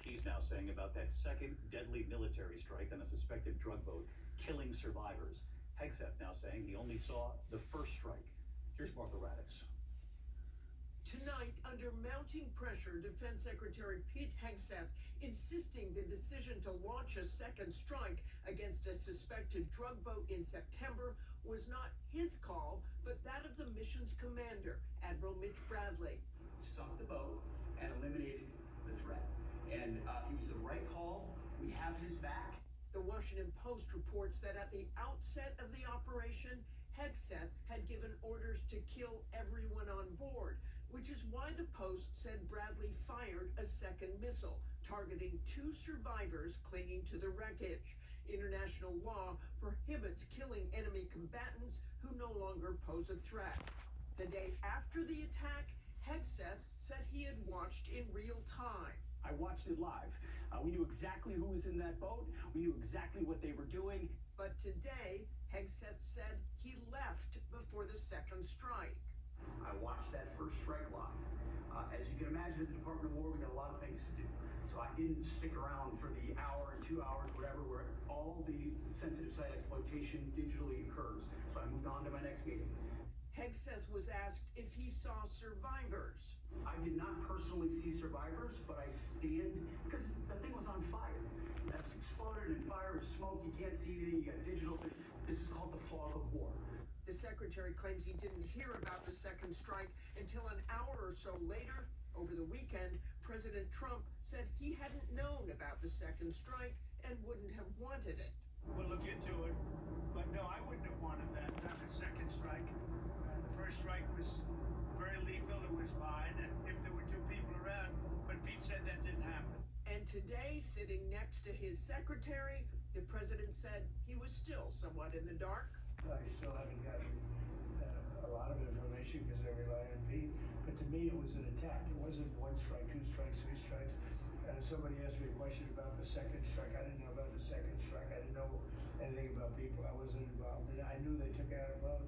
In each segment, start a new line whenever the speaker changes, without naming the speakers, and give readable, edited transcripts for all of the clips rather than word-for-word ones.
he's now saying about that second deadly military strike on a suspected drug boat, killing survivors. Hegseth now saying he only saw the first strike. Here's Martha Raddatz.
Tonight, under mounting pressure, Defense Secretary Pete Hegseth insisting the decision to launch a second strike against a suspected drug boat in September was not his call, but that of the mission's commander, Admiral Mitch Bradley.
Sunk the boat and eliminated the threat. And it was the right call. We have his back.
The Washington Post reports that at the outset of the operation, Hegseth had given orders to kill everyone on board, which is why the Post said Bradley fired a second missile, targeting 2 survivors clinging to the wreckage. International law prohibits killing enemy combatants who no longer pose a threat. The day after the attack, Hegseth said he had watched in real time.
I watched it live. We knew exactly who was in that boat. We knew exactly what they were doing.
But today, Hegseth said he left before the second strike.
I watched that first strike live. As you can imagine, at the Department of War, we got a lot of things to do. So I didn't stick around for the hour and 2 hours, whatever, where all the sensitive site exploitation digitally occurs. So I moved on to my next meeting.
Hegseth was asked if he saw survivors.
I did not personally see survivors, but I stand, because the thing was on fire. That was exploded and fire and smoke. You can't see anything. You got digital. This is called the fog of war.
The secretary claims he didn't hear about the second strike until an hour or so later. Over the weekend, President Trump said he hadn't known about the second strike and wouldn't have wanted it.
We'll look into it, but no, I wouldn't have wanted that, not the second strike. The first strike was very lethal, it was fine, and if there were 2 people around, but Pete said that didn't happen.
And today, sitting next to his secretary, the president said he was still somewhat in the dark.
I still haven't gotten a lot of information because I rely on Pete. But to me, it was an attack. It wasn't 1 strike, 2 strikes, 3 strikes. Somebody asked me a question about the second strike. I didn't know about the second strike. I didn't know anything about people. I wasn't involved in it. I knew they took out a boat.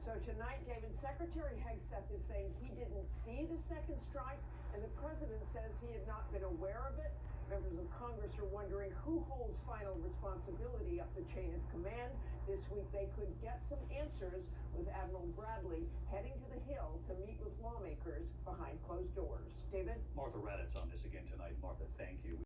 So tonight, David, Secretary Hegseth is saying he didn't see the second strike, and the president says he had not been aware of it. Members of Congress are wondering who holds final responsibility up the chain of command. This week, they could get some answers with Admiral Bradley heading to the Hill to meet with lawmakers behind closed doors. David?
Martha Raddatz on this again tonight. Martha, thank you.